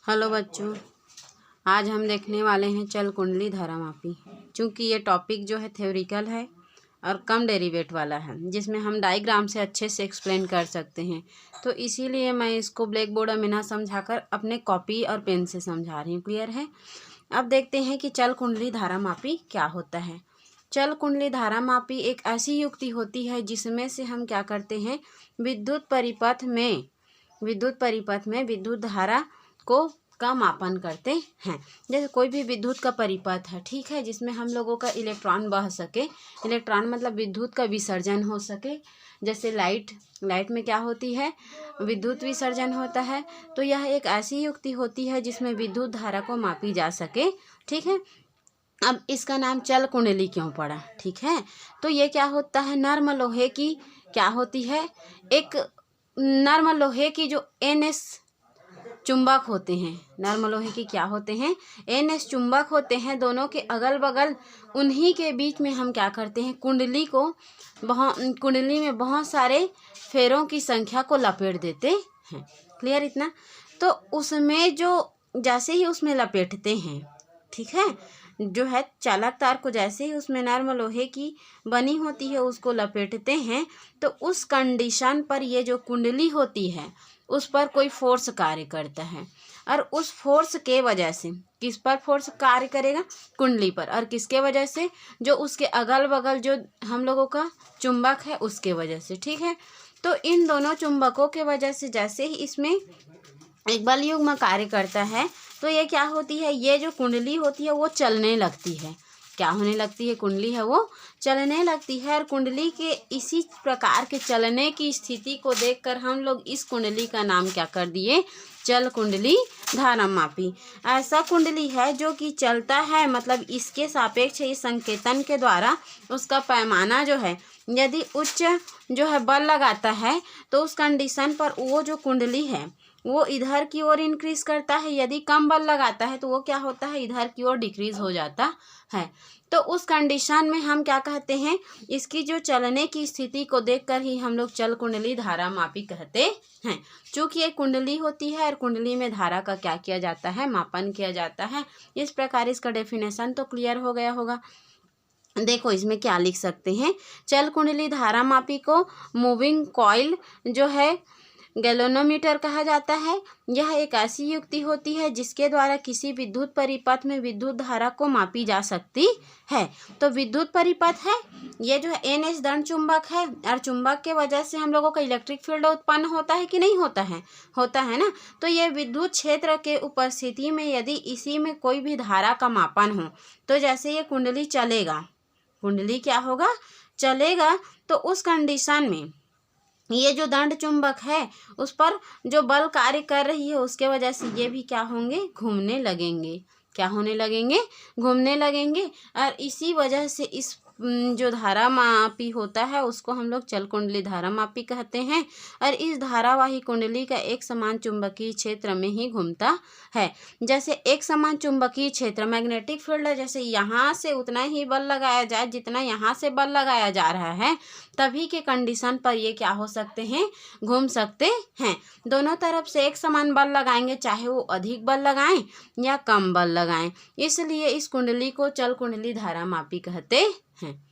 Hello बच्चों, आज हम देखने वाले हैं चल कुंडली धारामापी। चूँकि ये टॉपिक जो है थ्योरिकल है और कम डेरिवेट वाला है, जिसमें हम डायग्राम से अच्छे से एक्सप्लेन कर सकते हैं, तो इसीलिए मैं इसको ब्लैक बोर्ड में ना समझाकर अपने कॉपी और पेन से समझा रही हूँ। क्लियर है? अब देखते हैं कि चल कुंडली धारामापी क्या होता है। चल कुंडली धारामापी एक ऐसी युक्ति होती है जिसमें से हम क्या करते हैं, विद्युत परिपथ में विद्युत धारा को का मापन करते हैं। जैसे कोई भी विद्युत का परिपथ है, ठीक है, जिसमें हम लोगों का इलेक्ट्रॉन बह सके। इलेक्ट्रॉन मतलब विद्युत का विसर्जन हो सके। जैसे लाइट में क्या होती है, विद्युत विसर्जन होता है। तो यह एक ऐसी युक्ति होती है जिसमें विद्युत धारा को मापी जा सके। ठीक है, अब इसका नाम चल कुंडली क्यों पड़ा? ठीक है, तो ये क्या होता है, नर्म लोहे की क्या होती है, एक नर्म लोहे की जो NS चुंबक होते हैं, नर्म लोहे की क्या होते हैं, NS चुंबक होते हैं। दोनों के अगल बगल उन्हीं के बीच में हम क्या करते हैं, कुंडली में बहुत सारे फेरों की संख्या को लपेट देते हैं। क्लियर इतना? तो उसमें जो जैसे ही उसमें लपेटते हैं, ठीक है, जो है चालक तार को जैसे ही उसमें नर्म लोहे की बनी होती है उसको लपेटते हैं, तो उस कंडीशन पर ये जो कुंडली होती है उस पर कोई फोर्स कार्य करता है। और उस फोर्स के वजह से किस पर फोर्स कार्य करेगा, कुंडली पर। और किसके वजह से, जो उसके अगल बगल जो हम लोगों का चुंबक है उसके वजह से। ठीक है, तो इन दोनों चुंबकों के वजह से जैसे ही इसमें एक बल युग्म कार्य करता है, तो ये क्या होती है, ये जो कुंडली होती है वो चलने लगती है। क्या होने लगती है, कुंडली है वो चलने लगती है। और कुंडली के इसी प्रकार के चलने की स्थिति को देखकर हम लोग इस कुंडली का नाम क्या कर दिए, चल कुंडली धारामापी। ऐसा कुंडली है जो कि चलता है, मतलब इसके सापेक्ष इस संकेतन के द्वारा उसका पैमाना जो है, यदि उच्च जो है बल लगाता है तो उस कंडीशन पर वो जो कुंडली है वो इधर की ओर इंक्रीज करता है। यदि कम बल लगाता है तो वो क्या होता है, इधर की ओर डिक्रीज हो जाता है। तो उस कंडीशन में हम क्या कहते हैं, इसकी जो चलने की स्थिति को देखकर ही हम लोग चल कुंडली धारामापी कहते हैं। चूँकि एक कुंडली होती है और कुंडली में धारा का क्या किया जाता है, मापन किया जाता है। इस प्रकार इसका डेफिनेशन तो क्लियर हो गया होगा। देखो इसमें क्या लिख सकते हैं, चल कुंडली धारामापी को मूविंग कॉइल जो है गैल्वेनोमीटर कहा जाता है। यह एक ऐसी युक्ति होती है जिसके द्वारा किसी विद्युत परिपथ में विद्युत धारा को मापी जा सकती है। तो विद्युत परिपथ है, ये जो है NS दंड चुंबक है, और चुंबक के वजह से हम लोगों का इलेक्ट्रिक फील्ड उत्पन्न होता है कि नहीं होता है, होता है ना। तो ये विद्युत क्षेत्र के उपस्थिति में यदि इसी में कोई भी धारा का मापन हो, तो जैसे ये कुंडली चलेगा, कुंडली क्या होगा, चलेगा, तो उस कंडीशन में ये जो दंड चुंबक है उस पर जो बल कार्य कर रही है उसके वजह से ये भी क्या होंगे, घूमने लगेंगे। क्या होने लगेंगे, घूमने लगेंगे। और इसी वजह से इस जो धारामापी होता है उसको हम लोग चल कुंडली धारामापी कहते हैं। और इस धारावाही कुंडली का एक समान चुंबकीय क्षेत्र में ही घूमता है। जैसे एक समान चुंबकीय क्षेत्र, मैग्नेटिक फील्ड है, जैसे यहाँ से उतना ही बल लगाया जाए जितना यहाँ से बल लगाया जा रहा है, तभी के कंडीशन पर ये क्या हो सकते हैं, घूम सकते हैं। दोनों तरफ से एक समान बल लगाएंगे, चाहे वो अधिक बल लगाएं या कम बल लगाएं। इसलिए इस कुंडली को चल कुंडली धारामापी कहते हैं।